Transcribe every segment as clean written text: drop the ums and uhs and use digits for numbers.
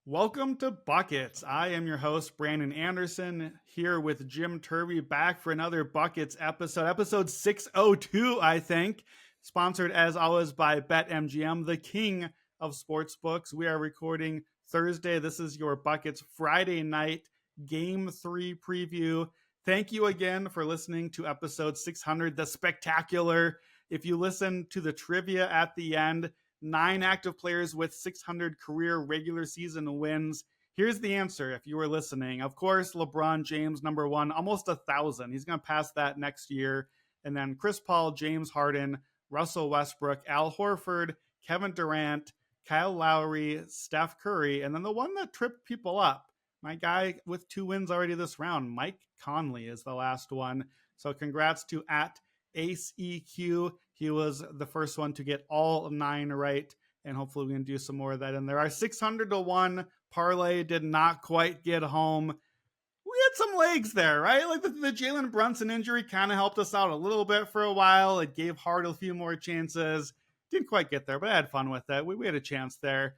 Welcome to Buckets. I am your host, Brandon Anderson, here with Jim Turvey, back for another Buckets episode 602, I think. Sponsored as always by BetMGM, the king of sportsbooks. We are recording Thursday. This is your Buckets Friday night Game 3 preview. Thank you again for listening to episode 600, the spectacular. If you listen to the trivia at the end, 9 active players with 600 career regular season wins. Here's the answer if you were listening. Of course, LeBron James, number 1, almost 1,000. He's going to pass that next year. And then Chris Paul, James Harden, Russell Westbrook, Al Horford, Kevin Durant, Kyle Lowry, Steph Curry. And then the one that tripped people up, my guy with 2 wins already this round, Mike Conley is the last one. So congrats to @AceEQ. He was the first one to get all 9 right, and hopefully we can do some more of that in there. Our 600-1 parlay did not quite get home. We had some legs there, right? Like the Jalen Brunson injury kind of helped us out a little bit for a while. It gave Hart a few more chances. Didn't quite get there, but I had fun with it. We had a chance there.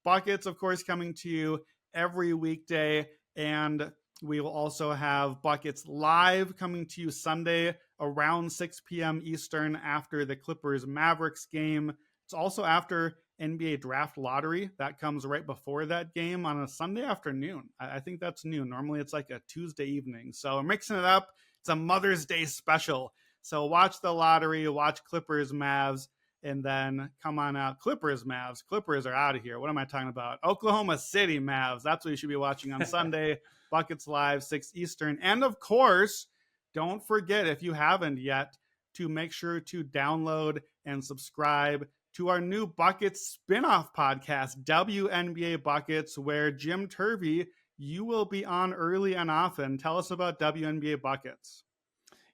Buckets, of course, coming to you every weekday, and we will also have Buckets Live coming to you Sunday around 6 p.m. Eastern after the Clippers-Mavericks game. It's also after NBA Draft Lottery. That comes right before that game on a Sunday afternoon. I think that's noon. Normally it's like a Tuesday evening. So we're mixing it up. It's a Mother's Day special. So watch the lottery, watch Clippers-Mavs, and then come on out. Clippers-Mavs. Clippers are out of here. What am I talking about? Oklahoma City Mavs. That's what you should be watching on Sunday. Buckets Live, 6 Eastern. And of course, don't forget, if you haven't yet, to make sure to download and subscribe to our new Buckets spinoff podcast, WNBA Buckets, where Jim Turvey, you will be on early and often. Tell us about WNBA Buckets.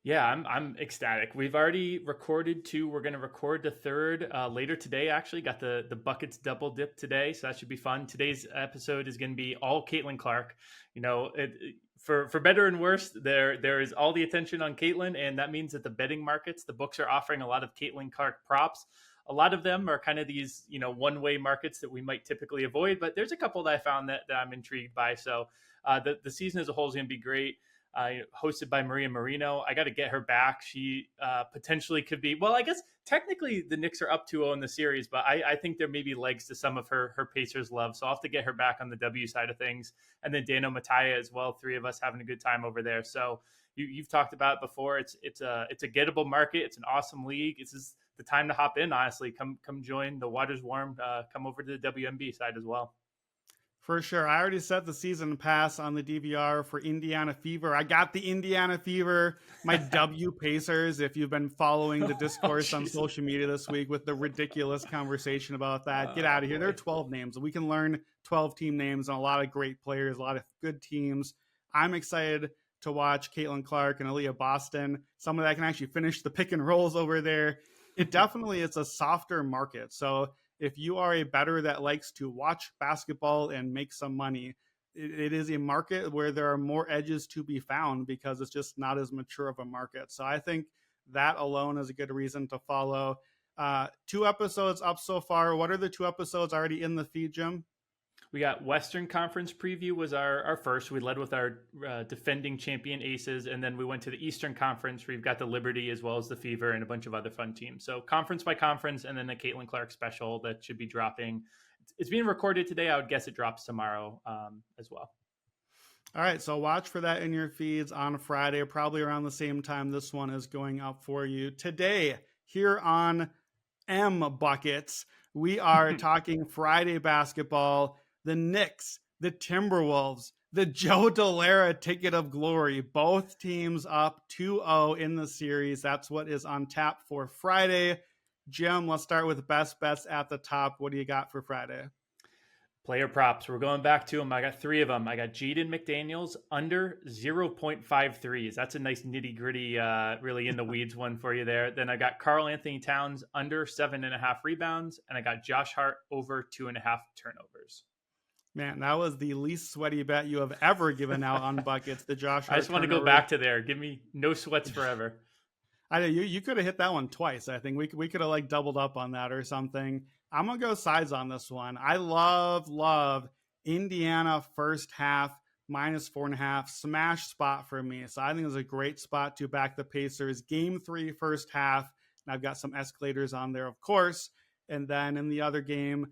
Yeah, I'm ecstatic. We've already recorded 2. We're going to record the 3rd later today, actually. Got the Buckets double dip today, so that should be fun. Today's episode is going to be all Caitlin Clark. You know, for better and worse, there is all the attention on Caitlin, and that means that the betting markets, the books are offering a lot of Caitlin Clark props. A lot of them are kind of these, one-way markets that we might typically avoid, but there's a couple that I found that I'm intrigued by. So the season as a whole is going to be great. Hosted by Maria Marino. I got to get her back. She potentially could be, well, I guess technically the Knicks are up 2-0 in the series, but I think there may be legs to some of her Pacers love. So I'll have to get her back on the W side of things. And then Dano Mataya as well. 3 of us having a good time over there. So you've talked about it before. It's a gettable market. It's an awesome league. This is the time to hop in, honestly. Come join. The water's warm. Come over to the WNB side as well. For sure. I already set the season pass on the DVR for Indiana Fever. I got the Indiana Fever, my W Pacers. If you've been following the discourse on social media this week with the ridiculous conversation about that, get out of here. There are 12 names. We can learn 12 team names and a lot of great players, a lot of good teams. I'm excited to watch Caitlin Clark and Aaliyah Boston. Someone that can actually finish the pick and rolls over there. It definitely is a softer market. So if you are a bettor that likes to watch basketball and make some money, it is a market where there are more edges to be found because it's just not as mature of a market. So I think that alone is a good reason to follow. 2 episodes up so far. What are the 2 episodes already in the feed, Jim? We got Western Conference preview was our first. We led with our defending champion Aces, and then we went to the Eastern Conference where we've got the Liberty as well as the Fever and a bunch of other fun teams. So conference by conference, and then the Caitlin Clark special that should be dropping. It's being recorded today. I would guess it drops tomorrow as well. All right, so watch for that in your feeds on Friday, probably around the same time this one is going up for you. Today, here on M Buckets, we are talking Friday basketball. The Knicks, the Timberwolves, the Joe Dolara ticket of glory. Both teams up 2-0 in the series. That's what is on tap for Friday. Jim, let's start with best bets at the top. What do you got for Friday? Player props. We're going back to them. I got 3 of them. I got Jaden McDaniels under 0.53s. That's a nice nitty gritty, really in the weeds one for you there. Then I got Karl Anthony Towns under 7.5 rebounds. And I got Josh Hart over 2.5 turnovers. Man, that was the least sweaty bet you have ever given out on Buckets. The Josh Hart I just want to go back to there. Give me no sweats forever. I know you could have hit that one twice. I think we could have like doubled up on that or something. I'm gonna go sides on this one. I love Indiana first half -4.5, smash spot for me. So I think it's a great spot to back the Pacers. Game 3 first half, and I've got some escalators on there, of course. And then in the other game,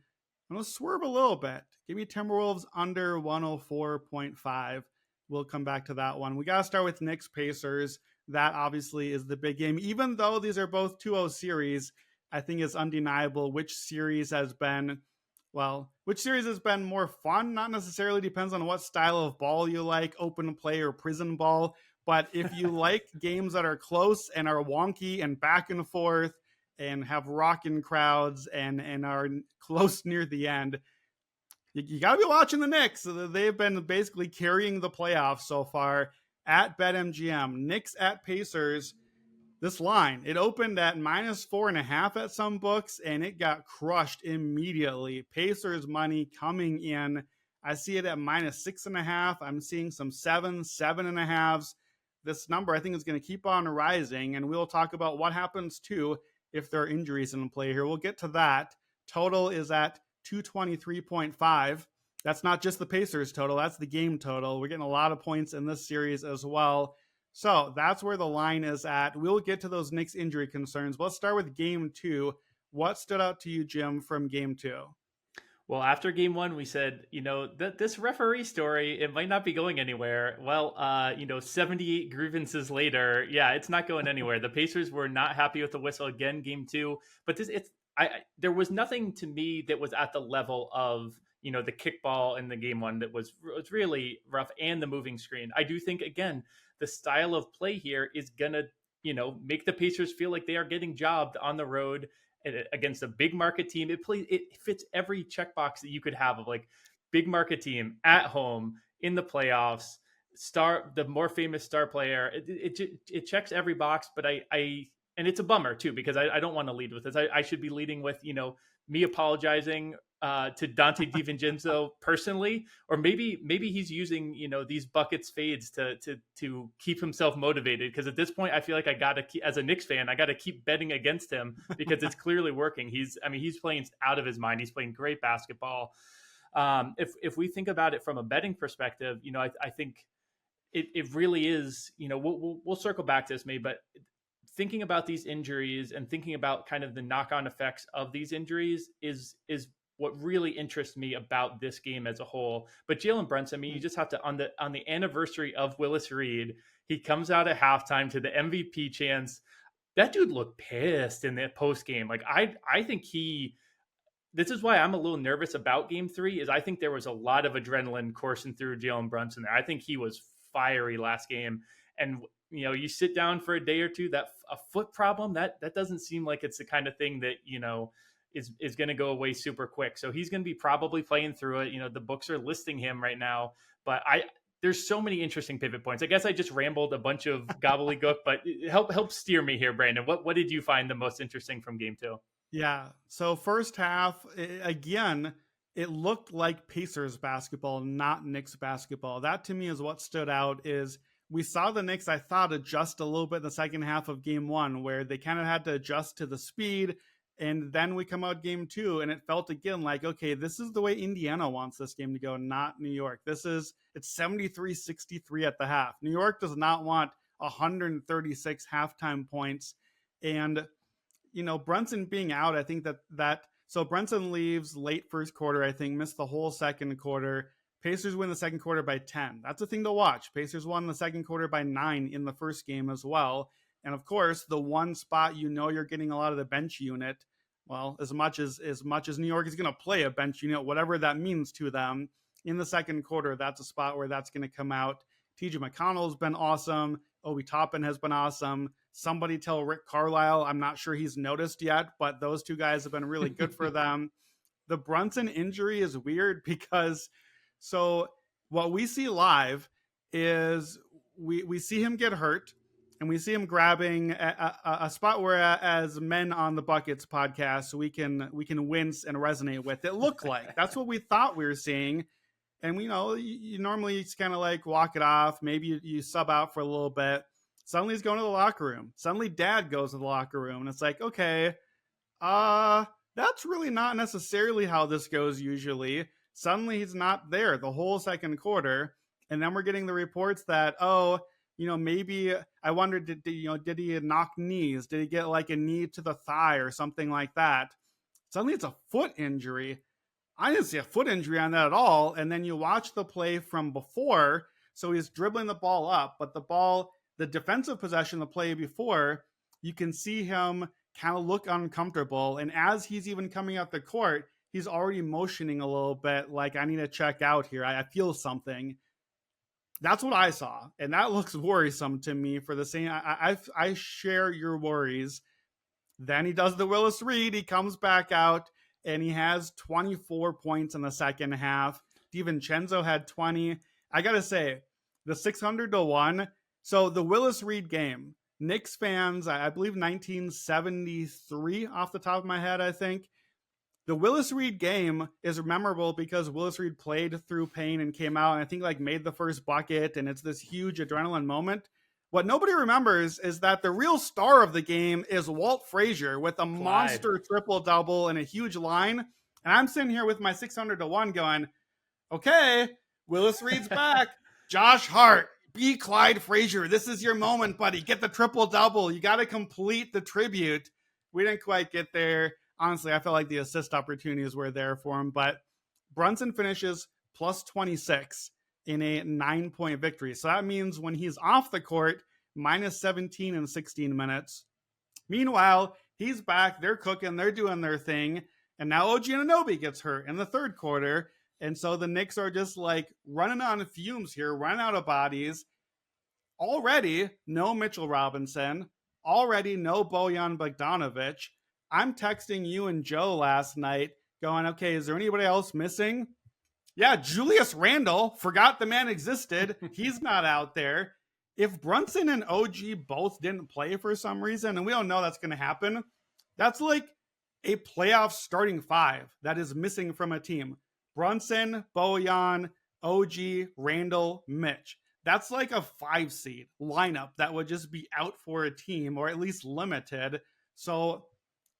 I'm going to swerve a little bit. Give me Timberwolves under 104.5. We'll come back to that one. We got to start with Knicks Pacers. That obviously is the big game. Even though these are both 2-0 series, I think it's undeniable which series has been more fun. Not necessarily, depends on what style of ball you like, open play or prison ball. But if you like games that are close and are wonky and back and forth and have rocking crowds and are close near the end, you got to be watching the Knicks. They've been basically carrying the playoffs so far. At BetMGM, Knicks at Pacers. This line, it opened at -4.5 at some books, and it got crushed immediately. Pacers money coming in. I see it at -6.5. I'm seeing some 7.5s. This number, I think, is going to keep on rising, and we'll talk about what happens, too, if there are injuries in play here. We'll get to that. Total is at 223.5. That's not just the Pacers total. That's the game total. We're getting a lot of points in this series as well. So that's where the line is at. We'll get to those Knicks injury concerns. Let's start with game 2. What stood out to you, Jim, from game 2? Well, after game 1, we said, this referee story, it might not be going anywhere. Well, 78 grievances later, yeah, it's not going anywhere. The Pacers were not happy with the whistle again, game 2. But there was nothing to me that was at the level of, the kickball in the game 1 that was really rough, and the moving screen. I do think, again, the style of play here is going to, make the Pacers feel like they are getting jobbed on the road against a big market team. It fits every checkbox that you could have of like big market team at home in the playoffs, the more famous star player. It checks every box, but and it's a bummer too, because I don't want to lead with this. I should be leading with, me apologizing to Dante DiVincenzo personally, or maybe he's using, these buckets fades to keep himself motivated. Because at this point, I feel like as a Knicks fan, I got to keep betting against him because it's clearly working. He's playing out of his mind. He's playing great basketball. If we think about it from a betting perspective, I think it really is. We'll circle back to this maybe, but thinking about these injuries and thinking about kind of the knock-on effects of these injuries is what really interests me about this game as a whole. But Jalen Brunson, you just have to, on the anniversary of Willis Reed, he comes out at halftime to the MVP chants. That dude looked pissed in the post game. Like I think this is why I'm a little nervous about game 3, is I think there was a lot of adrenaline coursing through Jalen Brunson there. I think he was fiery last game. And you sit down for a day or two, that a foot problem, that doesn't seem like it's the kind of thing that, is going to go away super quick. So he's going to be probably playing through it. The books are listing him right now, but there's so many interesting pivot points. I guess I just rambled a bunch of gobbledygook, but help steer me here, Brandon. What did you find the most interesting from game 2? Yeah. So first half, again, it looked like Pacers basketball, not Knicks basketball. That to me is what stood out. Is we saw the Knicks, I thought, adjust a little bit in the second half of game 1, where they kind of had to adjust to the speed. And then we come out game 2, and it felt again like, okay, this is the way Indiana wants this game to go, not New York. It's 73-63 at the half. New York does not want 136 halftime points. And, Brunson being out, I think so Brunson leaves late first quarter, I think, missed the whole second quarter. Pacers win the second quarter by 10. That's a thing to watch. Pacers won the second quarter by 9 in the first game as well. And of course, the one spot you're getting a lot of the bench unit. Well, as much as New York is going to play a bench unit, whatever that means to them, in the second quarter, that's a spot where that's going to come out. TJ McConnell's been awesome. Obi Toppin has been awesome. Somebody tell Rick Carlisle, I'm not sure he's noticed yet, but those two guys have been really good for them. The Brunson injury is weird because so what we see live is we see him get hurt, and we see him grabbing a spot where, as men on the Buckets podcast, we can wince and resonate with. It looked like that's what we thought we were seeing. And you normally just kind of like walk it off. Maybe you sub out for a little bit. Suddenly he's going to the locker room. Suddenly dad goes to the locker room, and it's like, okay, that's really not necessarily how this goes usually. Suddenly he's not there the whole second quarter. And then we're getting the reports that, oh, maybe I wondered, did he knock knees? Did he get like a knee to the thigh or something like that? Suddenly it's a foot injury. I didn't see a foot injury on that at all. And then you watch the play from before. So he's dribbling the ball up, but the defensive possession, the play before, you can see him kind of look uncomfortable. And as he's even coming up the court, he's already motioning a little bit like, I need to check out here. I feel something. That's what I saw. And that looks worrisome to me for the same. I share your worries. Then he does the Willis Reed. He comes back out and he has 24 points in the second half. DiVincenzo had 20. I got to say, the 600 to 1. So the Willis Reed game, Knicks fans, I believe 1973 off the top of my head, I think. The Willis Reed game is memorable because Willis Reed played through pain and came out and I think like made the first bucket, and it's this huge adrenaline moment. What nobody remembers is that the real star of the game is Walt Frazier with a monster triple-double and a huge line. And I'm sitting here with my 600 to 1 going, okay, Willis Reed's back. Josh Hart, be Clyde Frazier. This is your moment, buddy. Get the triple-double. You got to complete the tribute. We didn't quite get there. Honestly, I felt like the assist opportunities were there for him, but Brunson finishes plus 26 in a 9-point victory. So that means when he's off the court, minus 17 in 16 minutes. Meanwhile, he's back. They're cooking. They're doing their thing. And now OG Anunoby gets hurt in the third quarter. And so the Knicks are just like running on fumes here, running out of bodies. Already, no Mitchell Robinson. Already, no Bojan Bogdanovic. I'm texting you and Joe last night going, okay, is there anybody else missing? Yeah, Julius Randle. Forgot the man existed. He's not out there. If Brunson and OG both didn't play for some reason, and we don't know that's going to happen, that's like a playoff starting five that is missing from a team. Brunson, Bojan, OG, Randle, Mitch. That's like a 5 seed lineup that would just be out for a team, or at least limited. So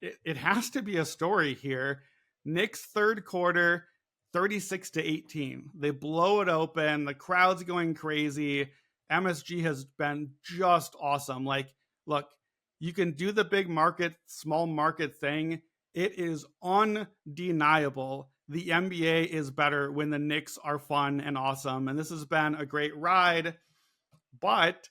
it has to be a story here. Knicks third quarter, 36 to 18. They blow it open. The crowd's going crazy. MSG has been just awesome. Like, look, you can do the big market, small market thing. It is undeniable. The NBA is better when the Knicks are fun and awesome. And this has been a great ride. But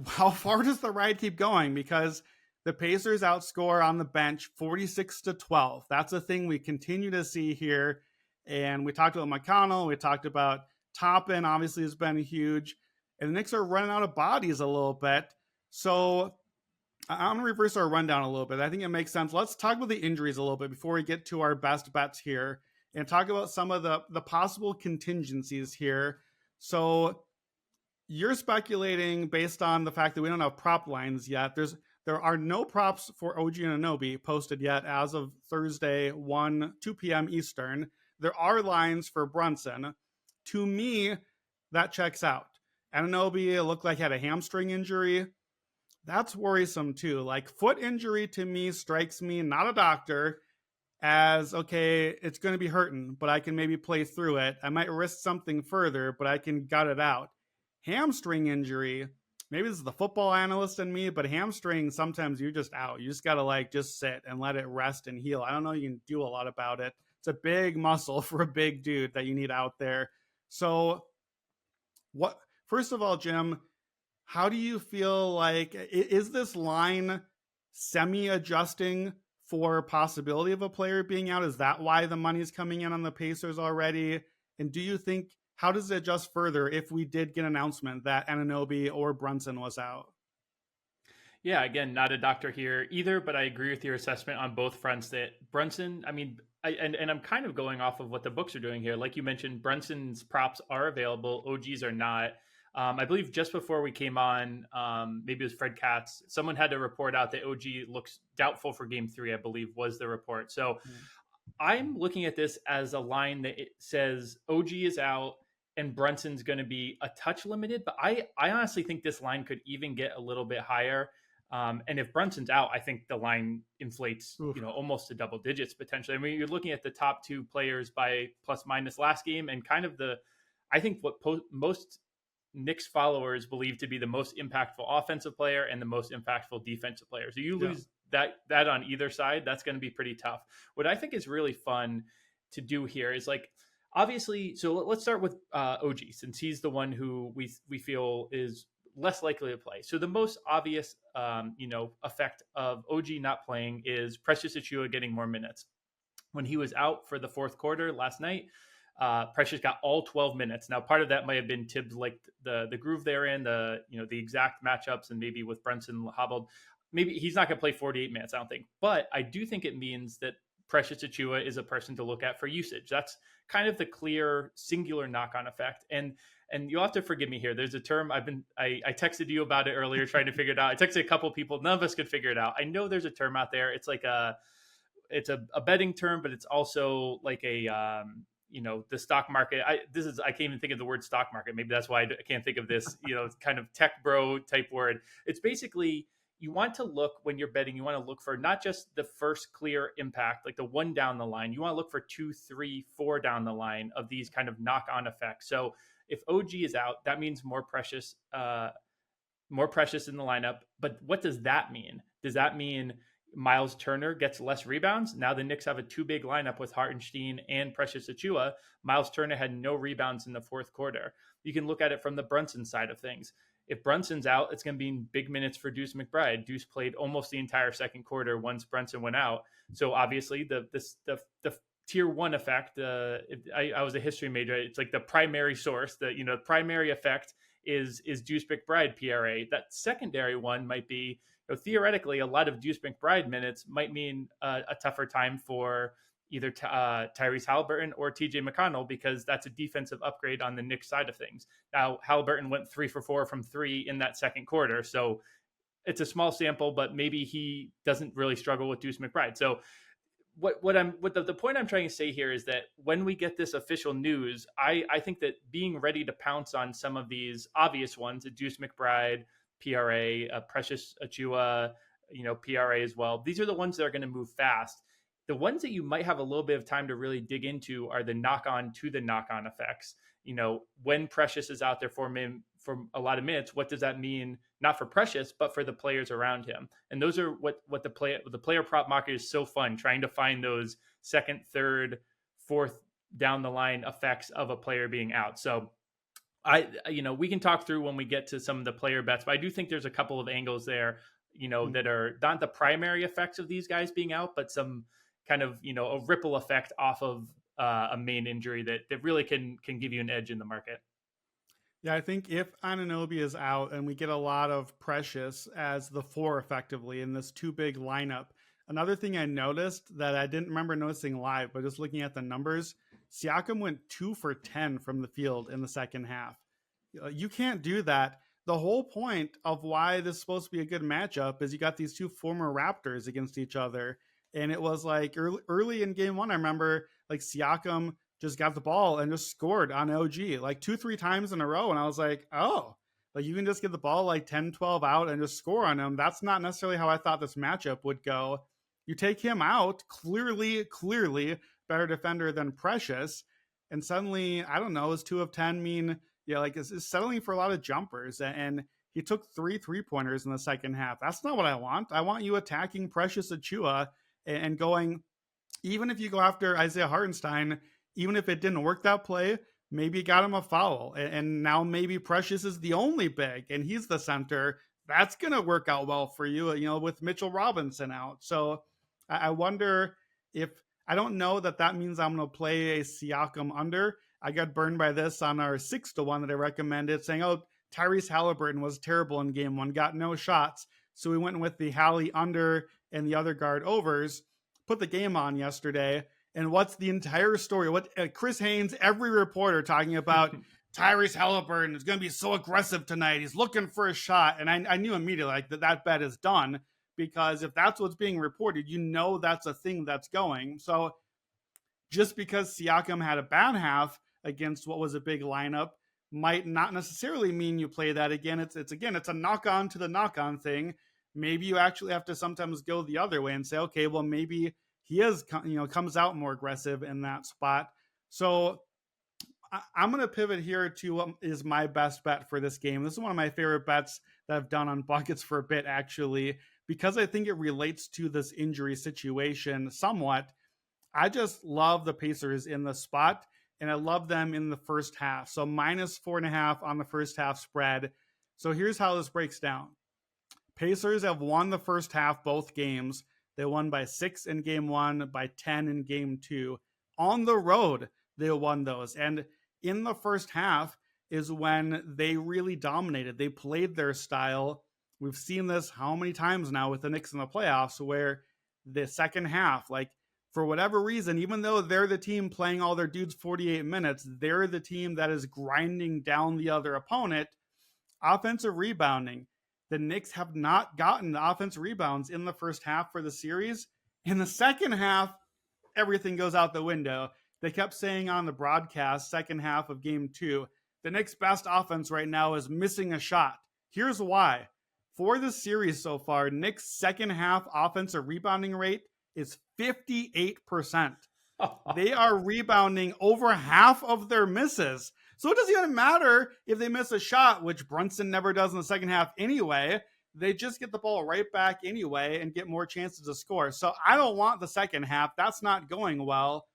how far does the ride keep going? Because the Pacers outscore on the bench 46 to 12. That's a thing we continue to see here. And we talked about McConnell. We talked about Toppin, obviously, has been huge. And the Knicks are running out of bodies a little bit. So I'm going to reverse our rundown a little bit. I think it makes sense. Let's talk about the injuries a little bit before we get to our best bets here and talk about some of the possible contingencies here. So you're speculating based on the fact that we don't have prop lines yet. There are no props for OG Anunoby posted yet as of Thursday, 2 p.m. Eastern. There are lines for Brunson. To me, that checks out. Anunoby looked like he had a hamstring injury. That's worrisome too. Like, foot injury to me strikes me, not a doctor, as, okay, it's going to be hurting, but I can maybe play through it. I might risk something further, but I can gut it out. Hamstring injury, maybe this is the football analyst in me, but hamstring, sometimes you're just out. You just got to just sit and let it rest and heal. I don't know you can do a lot about it. It's a big muscle for a big dude that you need out there. So first of all, Jim, how do you feel like, is this line semi-adjusting for possibility of a player being out? Is that why the money's coming in on the Pacers already? And do you think, how does it adjust further if we did get an announcement that Anunoby or Brunson was out? Yeah, again, not a doctor here either, but I agree with your assessment on both fronts that Brunson, I'm kind of going off of what the books are doing here. Like you mentioned, Brunson's props are available. OG's are not. I believe just before we came on, maybe it was Fred Katz, someone had to report out that OG looks doubtful for game 3, I believe was the report. So I'm looking at this as a line that it says OG is out and Brunson's going to be a touch limited, but I honestly think this line could even get a little bit higher. And if Brunson's out, I think the line inflates, Oof. almost to double digits potentially. I mean, you're looking at the top two players by plus minus last game, and kind of I think what most Knicks followers believe to be the most impactful offensive player and the most impactful defensive player. So you Yeah. lose that on either side, that's going to be pretty tough. What I think is really fun to do here is like, obviously, so let's start with OG, since he's the one who we feel is less likely to play. So the most obvious, effect of OG not playing is Precious Achiuwa getting more minutes. When he was out for the fourth quarter last night, Precious got all 12 minutes. Now, part of that might have been Tibbs like the groove they're in, the exact matchups, and maybe with Brunson hobbled, maybe he's not going to play 48 minutes, I don't think. But I do think it means that Precious Achiuwa is a person to look at for usage. That's kind of the clear singular knock-on effect. And you'll have to forgive me here. There's a term I texted you about it earlier, trying to figure it out. I texted a couple of people. None of us could figure it out. I know there's a term out there. It's like it's a betting term, but it's also like the stock market. I can't even think of the word stock market. Maybe that's why I can't think of this, kind of tech bro type word. It's basically, you want to look, when you're betting, you want to look for not just the first clear impact, like the one down the line. You want to look for 2, 3, 4 down the line of these kind of knock-on effects. So if OG is out, that means more Precious in the lineup. But what does that mean? Does that mean Miles Turner gets less rebounds? Now the Knicks have a too big lineup with Hartenstein and Precious Achiuwa. Miles Turner had no rebounds in the fourth quarter. You can look at it from the Brunson side of things. If Brunson's out, it's going to be in big minutes for Deuce McBride. Deuce played almost the entire second quarter once Brunson went out. So obviously the tier one effect, I was a history major. It's like the primary source, the primary effect is Deuce McBride PRA. That secondary one might be, theoretically, a lot of Deuce McBride minutes might mean a tougher time for either Tyrese Halliburton or TJ McConnell, because that's a defensive upgrade on the Knicks side of things. Now, Halliburton went 3 for 4 from 3 in that second quarter. So it's a small sample, but maybe he doesn't really struggle with Deuce McBride. So the point I'm trying to say here is that when we get this official news, I think that being ready to pounce on some of these obvious ones, Deuce McBride, PRA, Precious Achiuwa, PRA as well. These are the ones that are going to move fast. The ones that you might have a little bit of time to really dig into are the knock-on to the knock-on effects. When Precious is out there for a lot of minutes, what does that mean? Not for Precious, but for the players around him. And those are what the player prop market is so fun, trying to find those second, third, fourth down the line effects of a player being out. So we can talk through when we get to some of the player bets, but I do think there's a couple of angles there, that are not the primary effects of these guys being out, but some kind of, a ripple effect off of a main injury that really can give you an edge in the market. Yeah, I think if Anunoby is out and we get a lot of Precious as the 4 effectively in this too big lineup, another thing I noticed that I didn't remember noticing live, but just looking at the numbers, Siakam went 2 for 10 from the field in the second half. You can't do that. The whole point of why this is supposed to be a good matchup is you got these two former Raptors against each other. And it was like early in game 1, I remember like Siakam just got the ball and just scored on OG like 2-3 times in a row. And I was like, oh, like you can just get the ball like 10-12 out and just score on him. That's not necessarily how I thought this matchup would go. You take him out, clearly better defender than Precious. And suddenly, I don't know, is 2 of 10 mean, like is settling for a lot of jumpers. And he took 3 3-pointers in the second half. That's not what I want. I want you attacking Precious Achiuwa and going, even if you go after Isaiah Hartenstein, even if it didn't work that play, maybe you got him a foul. And now maybe Precious is the only big and he's the center. That's going to work out well for you, with Mitchell Robinson out. So I wonder if, I don't know that means I'm going to play a Siakam under. I got burned by this on our 6-1 that I recommended, saying, oh, Tyrese Halliburton was terrible in game 1, got no shots. So we went with the Hallie under and the other guard overs, put the game on yesterday. And what's the entire story? What Chris Haynes, every reporter talking about Tyrese Halliburton is going to be so aggressive tonight. He's looking for a shot. And I knew immediately like that bet is done, because if that's what's being reported, that's a thing that's going. So just because Siakam had a bad half against what was a big lineup might not necessarily mean you play that again. It's a knock on to the knock on thing. maybe you actually have to sometimes go the other way and say, okay, well, maybe he is, comes out more aggressive in that spot. So I'm going to pivot here to what is my best bet for this game. This is one of my favorite bets that I've done on buckets for a bit, actually, because I think it relates to this injury situation somewhat. I just love the Pacers in the spot, and I love them in the first half. So -4.5 on the first half spread. So here's how this breaks down. Pacers have won the first half both games. They won by 6 in game 1, by 10 in game 2. On the road, they won those. And in the first half is when they really dominated. They played their style. We've seen this how many times now with the Knicks in the playoffs, where the second half, like, for whatever reason, even though they're the team playing all their dudes 48 minutes, they're the team that is grinding down the other opponent. Offensive rebounding. The Knicks have not gotten the offensive rebounds in the first half for the series. In the second half, everything goes out the window. They kept saying on the broadcast, second half of game 2, the Knicks' best offense right now is missing a shot. Here's why. For the series so far, Knicks' second half offensive rebounding rate is 58%. They are rebounding over half of their misses. So it doesn't even matter if they miss a shot, which Brunson never does in the second half anyway. They just get the ball right back anyway and get more chances to score. So I don't want the second half. That's not going well.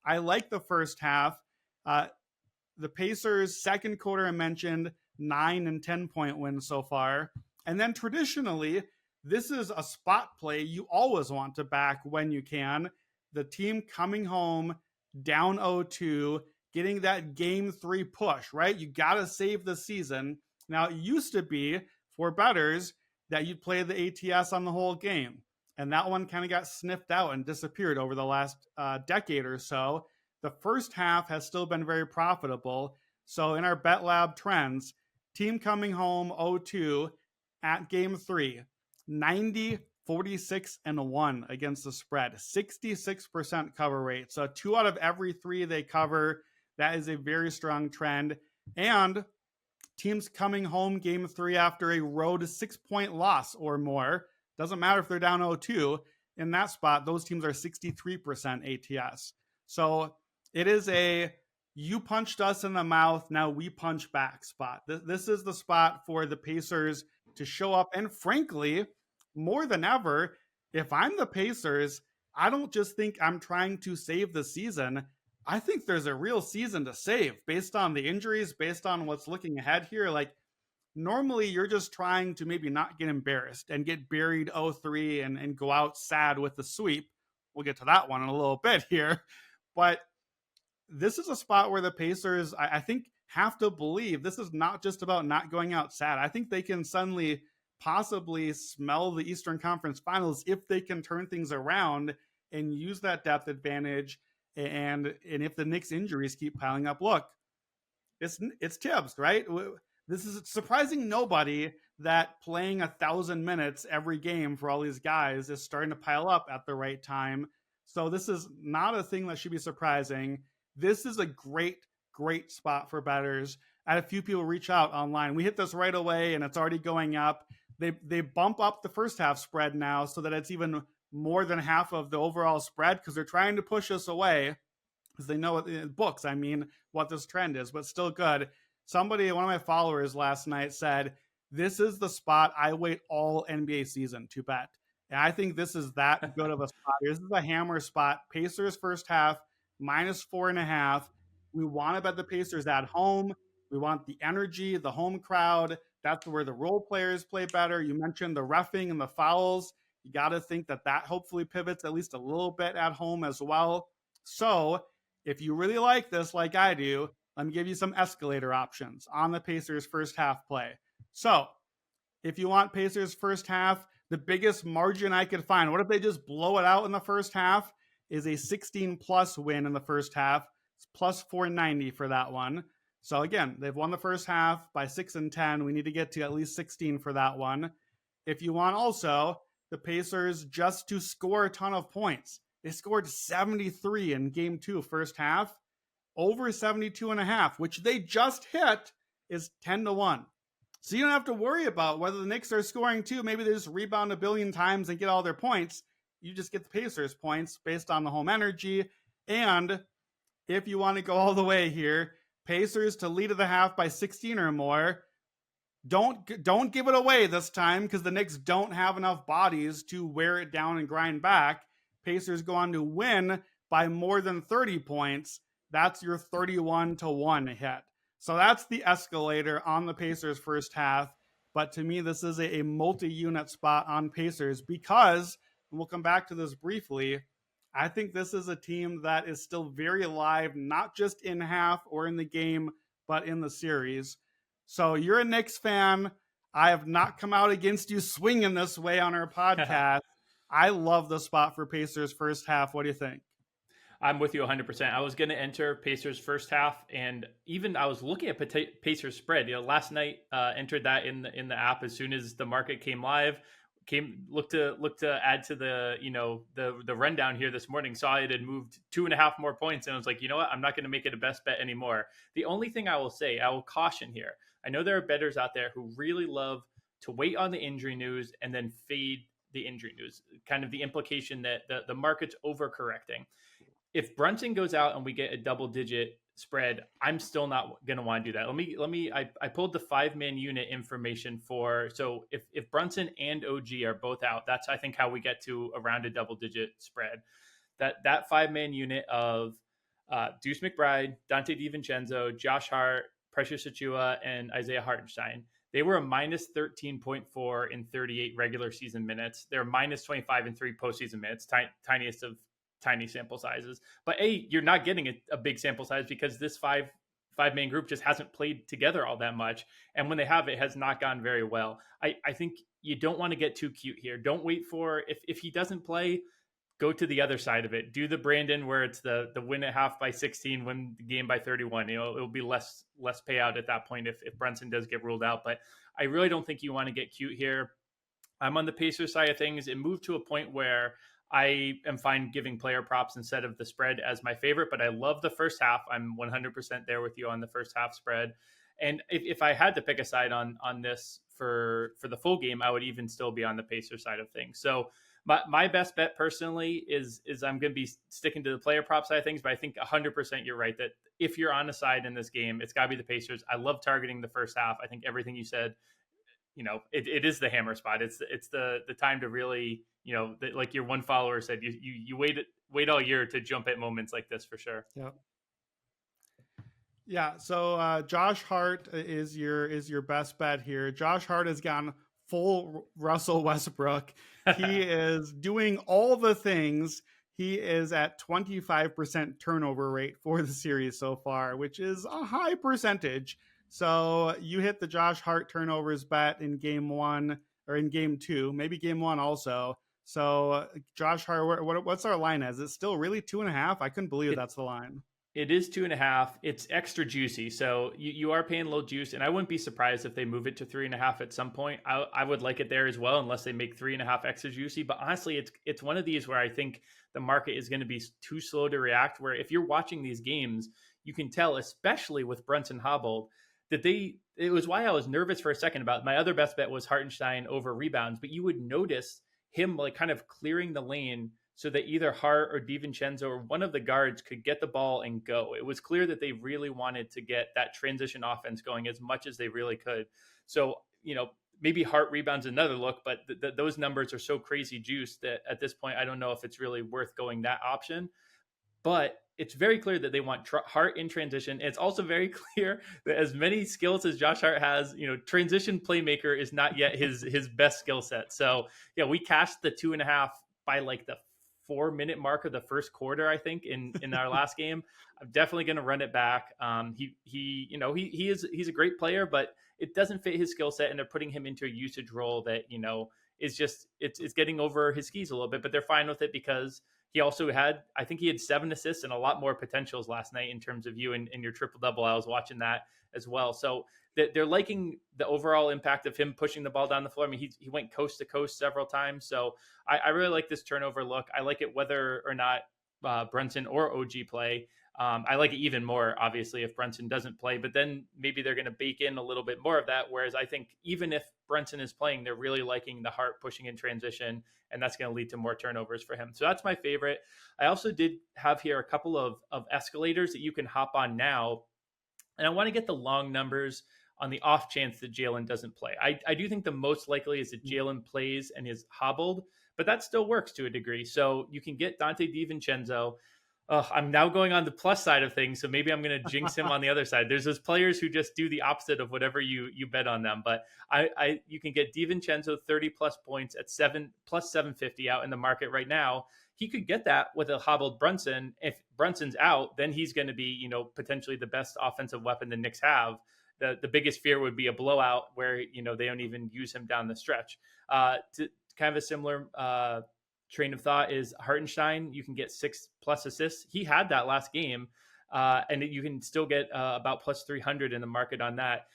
I like the first half. The Pacers' second quarter, I mentioned, 9 and 10-point wins so far. And then traditionally, this is a spot play you always want to back when you can. The team coming home down 0-2, getting that game 3 push, right? You got to save the season. Now, it used to be for bettors that you'd play the ATS on the whole game. And that one kind of got sniffed out and disappeared over the last decade or so. The first half has still been very profitable. So in our Bet Lab trends, team coming home 0-2 at game 3, 90, 46, and 1 against the spread, 66% cover rate. So 2 out of every 3 they cover. That is a very strong trend. And teams coming home game 3 after a road 6-point loss or more, doesn't matter if they're down 0-2, in that spot, those teams are 63% ATS. So it is a you punched us in the mouth, now we punch back spot. This is the spot for the Pacers to show up. And frankly, more than ever, if I'm the Pacers, I don't just think I'm trying to save the season. I think there's a real season to save based on the injuries, based on what's looking ahead here. Like, normally you're just trying to maybe not get embarrassed and get buried 0-3 and go out sad with the sweep. We'll get to that one in a little bit here. But this is a spot where the Pacers, I think, have to believe this is not just about not going out sad. I think they can suddenly possibly smell the Eastern Conference Finals if they can turn things around and use that depth advantage. And if the Knicks injuries keep piling up, look, it's Tibbs, right? This is surprising nobody that playing 1,000 minutes every game for all these guys is starting to pile up at the right time. So this is not a thing that should be surprising. This is a great spot for bettors. I had a few people reach out online. We hit this right away and it's already going up. They bump up the first half spread now so that it's even more than half of the overall spread because they're trying to push us away because they know what books, I mean, what this trend is, but still good. Somebody, one of my followers last night said, this is the spot I wait all NBA season to bet. And I think this is that good of a spot. This is a hammer spot. Pacers first half, -4.5. We want to bet the Pacers at home. We want the energy, the home crowd. That's where the role players play better. You mentioned the reffing and the fouls. You got to think that hopefully pivots at least a little bit at home as well. So if you really like this, like I do, let me give you some escalator options on the Pacers first half play. So if you want Pacers first half, the biggest margin I could find, what if they just blow it out in the first half, is a 16-plus win in the first half. It's plus 490 for that one. So again, they've won the first half by 6 and 10. We need to get to at least 16 for that one. If you want also the Pacers just to score a ton of points, they scored 73 in game 2 first half. Over 72.5, which they just hit, is 10-1. So you don't have to worry about whether the Knicks are scoring too. Maybe they just rebound a billion times and get all their points. You just get the Pacers points based on the home energy. And if you want to go all the way here, Pacers to lead at the half by 16 or more. Don't give it away this time because the Knicks don't have enough bodies to wear it down and grind back. Pacers go on to win by more than 30 points. That's your 31-1 hit. So that's the escalator on the Pacers first half. But to me, this is a multi-unit spot on Pacers because, and we'll come back to this briefly, I think this is a team that is still very alive, not just in half or in the game, but in the series. So you're a Knicks fan. I have not come out against you swinging this way on our podcast. I love the spot for Pacers first half. What do you think? I'm with you 100%. I was going to enter Pacers first half, and even I was looking at Pacers spread. Last night entered that in the app as soon as the market came live. Looked to add to the the rundown here this morning. Saw it had moved 2.5 more points, and I was like, you know what? I'm not going to make it a best bet anymore. The only thing I will say, I will caution here. I know there are bettors out there who really love to wait on the injury news and then fade the injury news. Kind of the implication that the market's overcorrecting. If Brunson goes out and we get a double-digit spread, I'm still not going to want to do that. I pulled the 5-man unit information for, so if Brunson and OG are both out, that's, I think, how we get to around a double-digit spread. That 5-man unit of Deuce McBride, Dante DiVincenzo, Josh Hart, Precious Achiuwa, and Isaiah Hartenstein. They were a minus 13.4 in 38 regular season minutes. They're minus 25 in 3 postseason minutes, tiniest of tiny sample sizes. But you're not getting a big sample size because this five-man group just hasn't played together all that much. And when they have, it has not gone very well. I think you don't want to get too cute here. Don't wait for, if he doesn't play, go to the other side of it. Do the Brandon where it's the win at half by 16, win the game by 31. It'll be less payout at that point if Brunson does get ruled out. But I really don't think you want to get cute here. I'm on the Pacers side of things. It moved to a point where I am fine giving player props instead of the spread as my favorite, but I love the first half. I'm 100% there with you on the first half spread. And if I had to pick a side on this for the full game, I would even still be on the Pacers side of things. So my best bet personally is I'm going to be sticking to the player prop side of things, but I think 100% you're right that if you're on a side in this game, it's got to be the Pacers. I love targeting the first half. I think everything you said, it is the hammer spot. It's the time to really, like your one follower said, you wait all year to jump at moments like this for sure. Yeah. So Josh Hart is your best bet here. Josh Hart has gone full Russell Westbrook. He is doing all the things. He is at 25% turnover rate for the series so far, which is a high percentage. So you hit the Josh Hart turnovers bet in game 1 or in game 2, maybe game 1 also. So Josh Hart, what's our line as? Is it still really 2.5? I couldn't believe that's the line. It is 2.5. It's extra juicy. So you are paying a little juice, and I wouldn't be surprised if they move it to 3.5 at some point. I would like it there as well, unless they make 3.5 extra juicy. But honestly, it's one of these where I think the market is going to be too slow to react, where if you're watching these games, you can tell, especially with Brunson hobbled, that it was why I was nervous for a second about my other best bet was Hartenstein over rebounds, but you would notice him like kind of clearing the lane so that either Hart or DiVincenzo or one of the guards could get the ball and go. It was clear that they really wanted to get that transition offense going as much as they really could. So, maybe Hart rebounds another look, but those numbers are so crazy juiced that at this point, I don't know if it's really worth going that option. But it's very clear that they want Hart in transition. It's also very clear that as many skills as Josh Hart has, transition playmaker is not yet his best skill set. So yeah, we cashed the 2.5 by like the 4-minute mark of the first quarter, I think, in our last game. I'm definitely going to run it back. He's a great player, but it doesn't fit his skill set, and they're putting him into a usage role that is just it's getting over his skis a little bit. But they're fine with it because he also had 7 assists and a lot more potentials last night in terms of you and your triple double. I was watching that as well. So they're liking the overall impact of him pushing the ball down the floor. I mean, he went coast to coast several times. So I really like this turnover look. I like it whether or not Brunson or OG play. I like it even more, obviously, if Brunson doesn't play, but then maybe they're going to bake in a little bit more of that. Whereas I think even if Brunson is playing, they're really liking the Hart pushing in transition, and that's going to lead to more turnovers for him. So that's my favorite. I also did have here a couple of escalators that you can hop on now, and I want to get the long numbers on the off chance that Jalen doesn't play. I do think the most likely is that Jalen plays and is hobbled, but that still works to a degree. So you can get Dante DiVincenzo. I'm now going on the plus side of things, so maybe I'm going to jinx him on the other side. There's those players who just do the opposite of whatever you bet on them. But you can get DiVincenzo 30 plus points at 750 out in the market right now. He could get that with a hobbled Brunson. If Brunson's out, then he's going to be, potentially the best offensive weapon the Knicks have. The biggest fear would be a blowout where, they don't even use him down the stretch. To kind of a similar train of thought is Hartenstein. You can get 6+ assists. He had that last game, and you can still get about plus 300 in the market on that.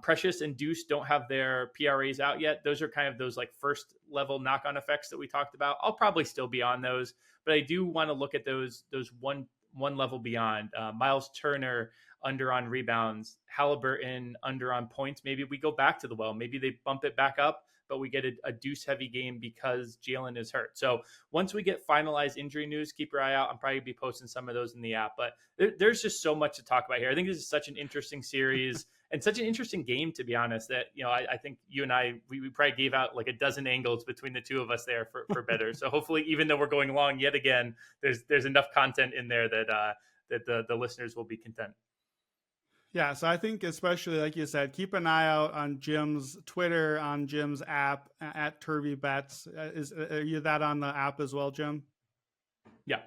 Precious and Deuce don't have their PRAs out yet. Those are kind of those like first level knock-on effects that we talked about. I'll probably still be on those, but I do want to look at those one level beyond. Miles Turner under on rebounds, Halliburton under on points. Maybe we go back to the well. Maybe they bump it back up, but we get a Deuce heavy game because Jalen is hurt. So once we get finalized injury news, keep your eye out. I'm probably be posting some of those in the app, but there's just so much to talk about here. I think this is such an interesting series and such an interesting game, to be honest, that, I think you and I, we probably gave out like a dozen angles between the two of us there for better. So hopefully, even though we're going long yet again, there's enough content in there that the listeners will be content. Yeah, so I think especially like you said, keep an eye out on Jim's Twitter, on Jim's app at Turvey Bets. Are you that on the app as well, Jim? Yeah.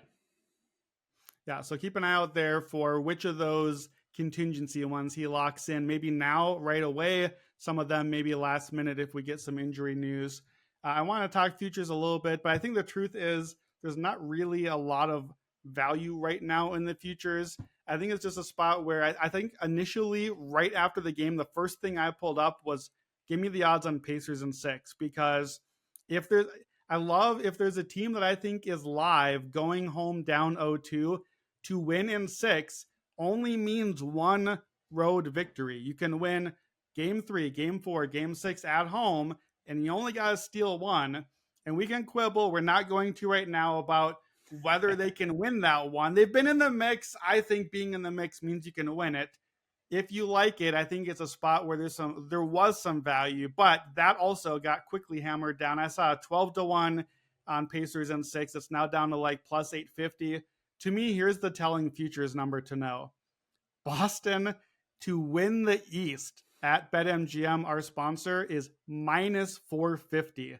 Yeah, so keep an eye out there for which of those contingency ones he locks in. Maybe now, right away. Some of them maybe last minute if we get some injury news. I want to talk futures a little bit, but I think the truth is there's not really a lot of value right now in the futures. I think it's just a spot where I think initially, right after the game, the first thing I pulled up was give me the odds on Pacers in 6, because if there's a team that I think is live going home down 0-2 to win in 6 only means one road victory. You can win game 3, game 4, game 6 at home, and you only got to steal one. And we can quibble. We're not going to right now about whether they can win that one. They've been in the mix. I think being in the mix means you can win it. If you like it, I think it's a spot where there was some value, but that also got quickly hammered down. I saw a 12-1 on Pacers in 6. It's now down to like plus 850. To me, here's the telling futures number to know. Boston to win the East at BetMGM, our sponsor, is minus 450.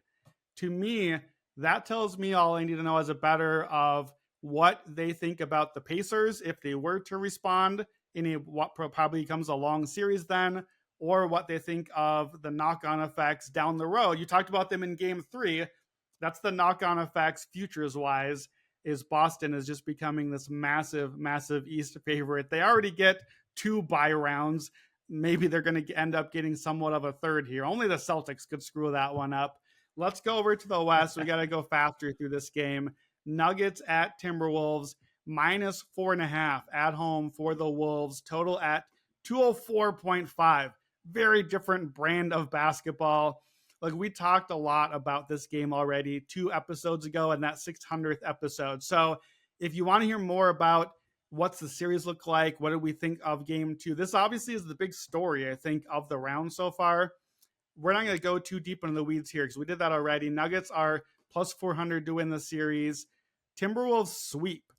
To me, that tells me all I need to know as a bettor of what they think about the Pacers if they were to respond in what probably becomes a long series then, or what they think of the knock-on effects down the road. You talked about them in game 3. That's the knock-on effects futures-wise, is Boston is just becoming this massive, massive East favorite. They already get 2 bye rounds. Maybe they're going to end up getting somewhat of a third here. Only the Celtics could screw that one up. Let's go over to the West. We got to go faster through this game. Nuggets at Timberwolves, minus 4.5 at home for the Wolves. Total at 204.5. Very different brand of basketball. Like, we talked a lot about this game already 2 episodes ago in that 600th episode. So if you want to hear more about what's the series look like, what do we think of game 2, this obviously is the big story, I think, of the round so far. We're not going to go too deep into the weeds here because we did that already. Nuggets are plus 400 to win the series. Timberwolves sweep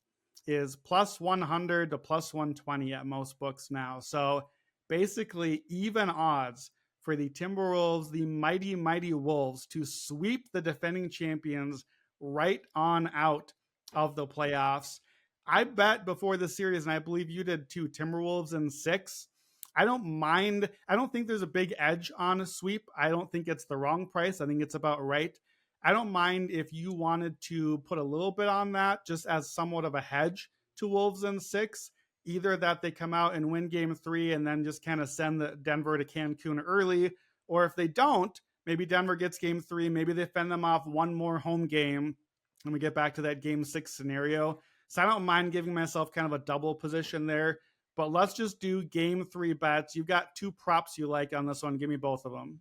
is plus 100 to plus 120 at most books now. So basically even odds for the Timberwolves, the mighty, mighty Wolves, to sweep the defending champions right on out of the playoffs. I bet before the series, and I believe you did too, Timberwolves in 6. I don't mind. I don't think there's a big edge on a sweep. I don't think it's the wrong price. I think it's about right. I don't mind if you wanted to put a little bit on that just as somewhat of a hedge to Wolves in 6, either that they come out and win game 3 and then just kind of send the Denver to Cancun early, or if they don't, maybe Denver gets game 3, maybe they fend them off one more home game and we get back to that game 6 scenario. So I don't mind giving myself kind of a double position there. But let's just do game 3 bets. You've got 2 props you like on this one. Give me both of them.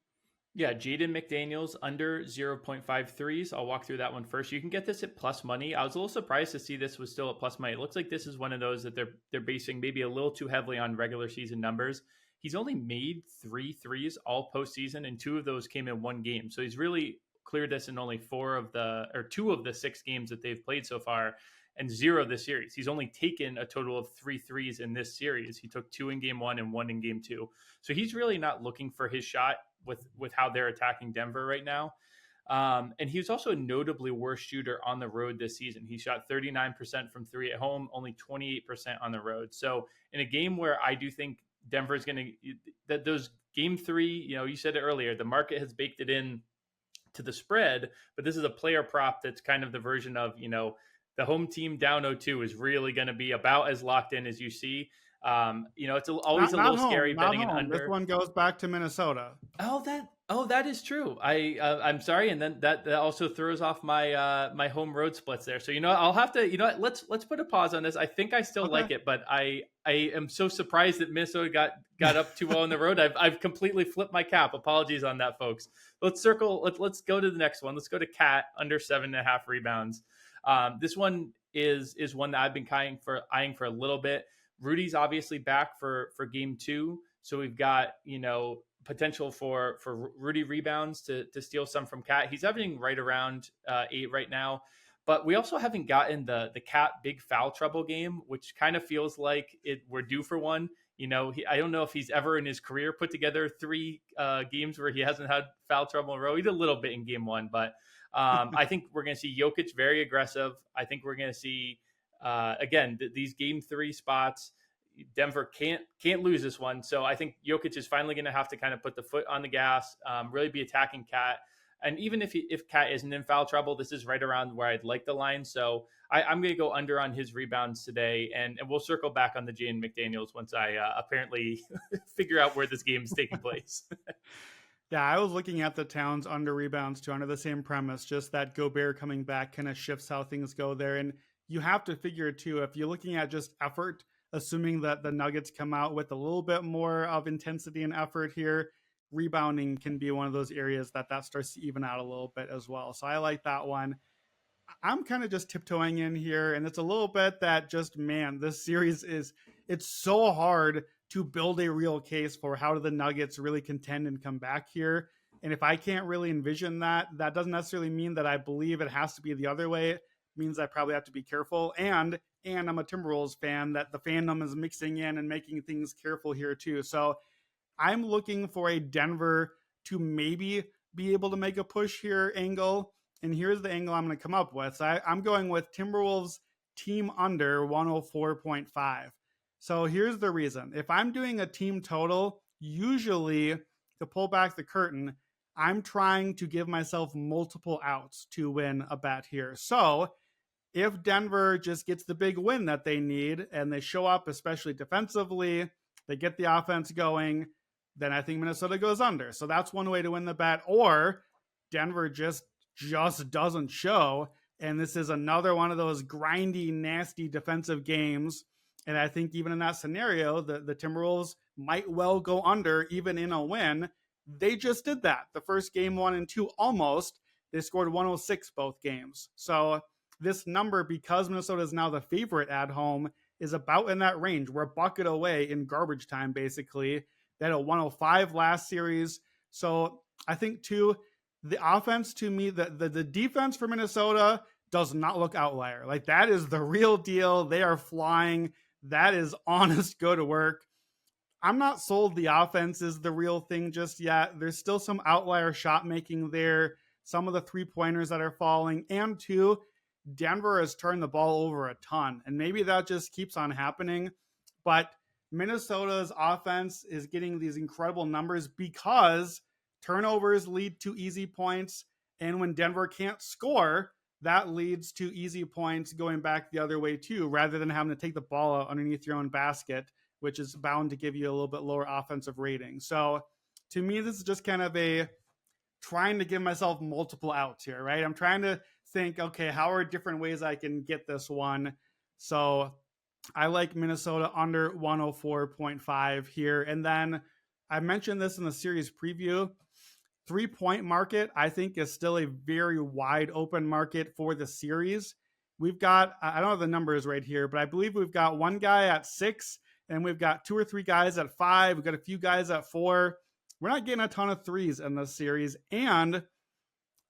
Yeah, Jaden McDaniels under 0.53s. I'll walk through that one first. You can get this at plus money. I was a little surprised to see this was still at plus money. It looks like this is one of those that they're basing maybe a little too heavily on regular season numbers. He's only made 3 threes all postseason, and 2 of those came in one game. So he's really cleared this in only 2 of the 6 games that they've played so far, and 0 this series. He's only taken a total of 3 threes in this series. He took 2 in game 1 and 1 in game 2. So he's really not looking for his shot with how they're attacking Denver right now. And he was also a notably worse shooter on the road this season. He shot 39% from 3 at home, only 28% on the road. So in a game where I do think Denver is going to, that those game 3, you said it earlier, the market has baked it in to the spread, but this is a player prop that's kind of the version of, the home team down 0-2 is really going to be about as locked in as you see. It's always not a little home, scary betting an home. under. This one goes back to Minnesota. That is true. I'm sorry, and then that also throws off my my home road splits there. So I'll have to let's put a pause on this. I think I still like it, but I am so surprised that Minnesota got up 2-0 on the road. I've completely flipped my cap. Apologies on that, folks. Let's go to the next one. Let's go to Cat under 7.5 rebounds. This one is one that I've been eyeing for a little bit. Rudy's obviously back for game 2. So we've got, potential for Rudy rebounds to steal some from Cat. He's averaging right around 8 right now. But we also haven't gotten the Cat big foul trouble game, which kind of feels like we're due for one. I don't know if he's ever in his career put together 3 games where he hasn't had foul trouble in a row. He did a little bit in game 1, but I think we're going to see Jokic very aggressive. I think we're going to see again, these game 3 spots, Denver can't lose this one. So I think Jokic is finally going to have to kind of put the foot on the gas, really be attacking Cat. And even if Cat isn't in foul trouble, this is right around where I'd like the line. So I'm going to go under on his rebounds today, and we'll circle back on the Jaden McDaniels once I apparently figure out where this game is taking place. Yeah, I was looking at the Towns under rebounds too, under the same premise, just that Gobert coming back kind of shifts how things go there. And you have to figure too, if you're looking at just effort, assuming that the Nuggets come out with a little bit more of intensity and effort here, rebounding can be one of those areas that starts to even out a little bit as well. So I like that one. I'm kind of just tiptoeing in here, and it's a little bit that just, man, this series it's so hard to build a real case for how do the Nuggets really contend and come back here. And if I can't really envision that doesn't necessarily mean that I believe it has to be the other way. It means I probably have to be careful. And I'm a Timberwolves fan, that the fandom is mixing in and making things careful here too. So I'm looking for a Denver to maybe be able to make a push here angle. And here's the angle I'm going to come up with. So I'm going with Timberwolves team under 104.5. So here's the reason. If I'm doing a team total, usually to pull back the curtain, I'm trying to give myself multiple outs to win a bet here. So if Denver just gets the big win that they need and they show up, especially defensively, they get the offense going, then I think Minnesota goes under. So that's one way to win the bet. Or Denver just doesn't show, and this is another one of those grindy, nasty defensive games. And I think even in that scenario, the Timberwolves might well go under even in a win. They just did that. The first game 1 and 2 almost. They scored 106 both games. So this number, because Minnesota is now the favorite at home, is about in that range. We're a bucket away in garbage time, basically. They had a 105 last series. So I think, too, the offense, to me, the defense for Minnesota does not look outlier. Like, that is the real deal. They are flying. That is honest go to work. I'm not sold the offense is the real thing just yet. There's still some outlier shot making there. Some of the 3-pointers that are falling. And 2, Denver has turned the ball over a ton. And maybe that just keeps on happening. But Minnesota's offense is getting these incredible numbers because turnovers lead to easy points. And when Denver can't score, that leads to easy points going back the other way too, rather than having to take the ball out underneath your own basket, which is bound to give you a little bit lower offensive rating. So to me, this is just kind of trying to give myself multiple outs here, right? I'm trying to think, okay, how are different ways I can get this one? So I like Minnesota under 104.5 here. And then I mentioned this in the series preview. 3-point market, I think, is still a very wide open market for the series. We've got, I don't have the numbers right here, but I believe we've got one guy at 6, and we've got 2 or 3 guys at 5. We've got a few guys at 4. We're not getting a ton of threes in this series. And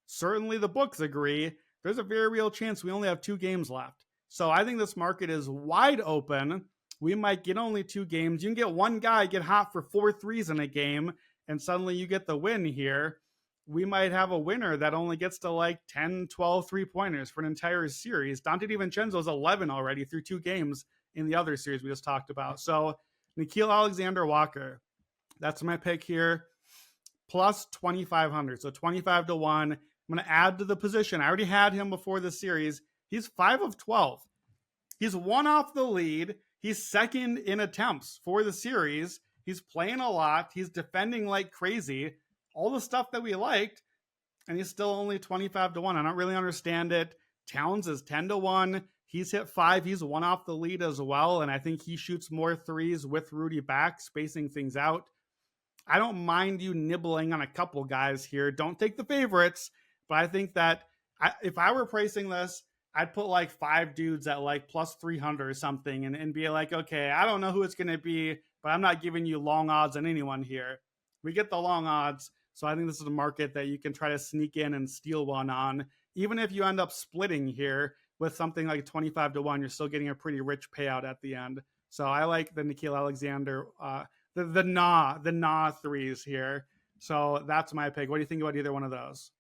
certainly the books agree, there's a very real chance we only have 2 games left. So I think this market is wide open. We might get only 2 games. You can get one guy get hot for 4 threes in a game, and suddenly you get the win here. We might have a winner that only gets to like 10, 12 3-pointers for an entire series. Dante DiVincenzo's 11 already through 2 games in the other series we just talked about. So Nickeil Alexander-Walker, that's my pick here. Plus 2,500, so 25 to 1. I'm going to add to the position. I already had him before the series. He's 5 of 12. He's 1 off the lead. He's second in attempts for the series. He's playing a lot. He's defending like crazy. All the stuff that we liked, and he's still only 25 to 1. I don't really understand it. Towns is 10 to 1. He's hit 5. He's 1 off the lead as well, and I think he shoots more threes with Rudy back, spacing things out. I don't mind you nibbling on a couple guys here. Don't take the favorites, but I think that if I were pricing this, I'd put like 5 dudes at like plus 300 or something and be like, okay, I don't know who it's going to be, but I'm not giving you long odds on anyone here. We get the long odds. So I think this is a market that you can try to sneak in and steal one on. Even if you end up splitting here with something like 25 to 1, you're still getting a pretty rich payout at the end. So I like the Nickeil Alexander, the nah threes here. So that's my pick. What do you think about either one of those?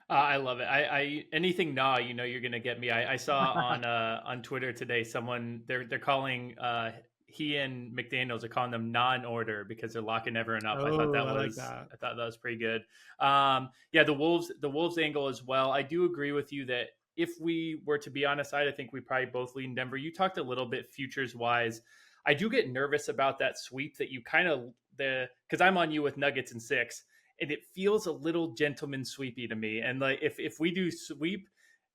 I love it. I anything you're gonna get me. I saw on Twitter today someone they're calling he and McDaniels are calling them non-order because they're locking everyone up. I thought that was pretty good. Yeah, the Wolves angle as well. I do agree with you that if we were to be on a side, I think we probably both lean Denver. You talked a little bit futures wise. I do get nervous about that sweep that you kind of because I'm on you with Nuggets and 6. And it feels a little gentleman sweepy to me. And like if we do sweep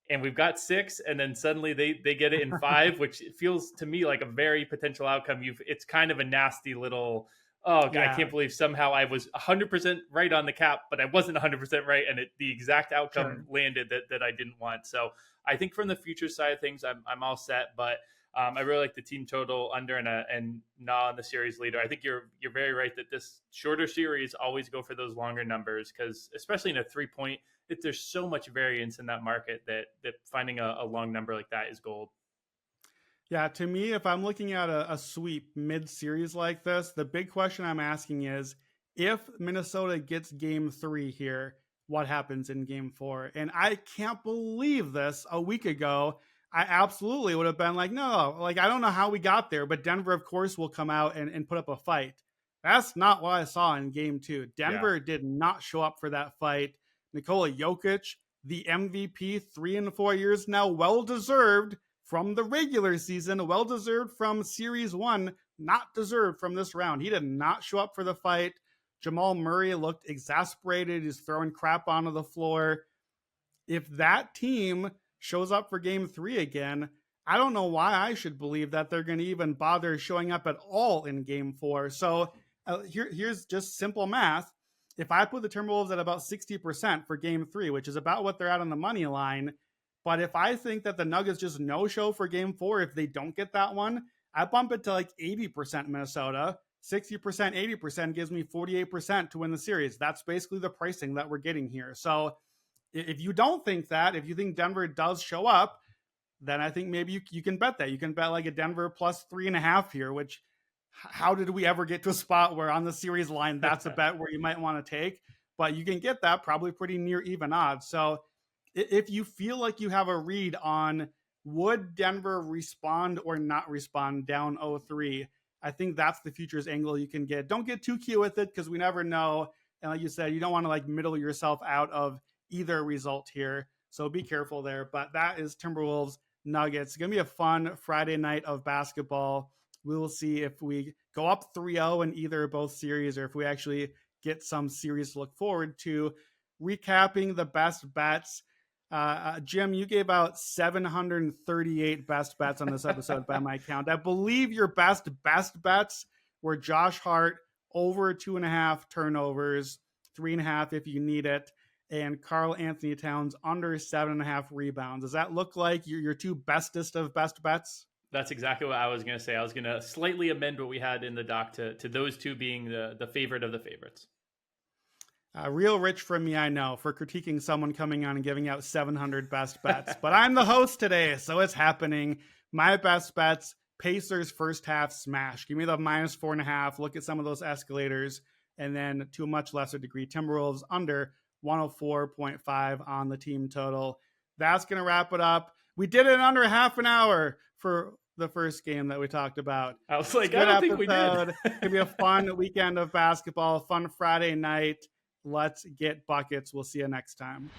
and we've got 6 and then suddenly they get it in 5, which feels to me like a very potential outcome. It's kind of a nasty little, I can't believe somehow I was 100% right on the cap, but I wasn't 100% right. And the exact outcome landed that I didn't want. So I think from the future side of things, I'm all set, but I really like the team total under and nah on the series leader. I think you're very right that this shorter series always go for those longer numbers because especially in a 3-point, there's so much variance in that market that finding a long number like that is gold. Yeah, to me, if I'm looking at a sweep mid-series like this, the big question I'm asking is if Minnesota gets game 3 here, what happens in game 4? And I can't believe this. A week ago, I absolutely would have been like, no, like, I don't know how we got there, but Denver, of course, will come out and put up a fight. That's not what I saw in game 2. Denver did not show up for that fight. Nikola Jokic, the MVP 3 and 4 years now, well-deserved from the regular season, well-deserved from series 1, not deserved from this round. He did not show up for the fight. Jamal Murray looked exasperated. He's throwing crap onto the floor. If that team shows up for game 3 again, I don't know why I should believe that they're going to even bother showing up at all in game 4. So here's just simple math. If I put the Timberwolves at about 60% for game 3, which is about what they're at on the money line, but if I think that the Nuggets just no-show for game 4, if they don't get that one, I bump it to like 80% Minnesota. 60%, 80% gives me 48% to win the series. That's basically the pricing that we're getting here. So if you don't think that, if you think Denver does show up, then I think maybe you can bet that. You can bet like a Denver plus 3.5 here, which how did we ever get to a spot where on the series line, that's a bet where you might want to take, but you can get that probably pretty near even odds. So if you feel like you have a read on would Denver respond or not respond down 0-3, I think that's the futures angle you can get. Don't get too cute with it because we never know. And like you said, you don't want to like middle yourself out of either result here. So be careful there. But that is Timberwolves Nuggets. It's going to be a fun Friday night of basketball. We will see if we go up 3-0 in either or both series or if we actually get some series to look forward to. Recapping the best bets. Jim, you gave out 738 best bets on this episode by my count. I believe your best bets were Josh Hart over 2.5 turnovers, 3.5 if you need it, and Karl Anthony Towns under 7.5 rebounds. Does that look like your two bestest of best bets? That's exactly what I was going to say. I was going to slightly amend what we had in the doc to those two being the favorite of the favorites. Real rich from me, I know, for critiquing someone coming on and giving out 700 best bets. But I'm the host today, so it's happening. My best bets, Pacers first half smash. Give me the -4.5. Look at some of those escalators. And then to a much lesser degree, Timberwolves under 104.5 on the team total. That's going to wrap it up. We did it in under half an hour for the first game that we talked about. I was like, I don't think we did. It's going to be a fun weekend of basketball, fun Friday night. Let's get buckets. We'll see you next time.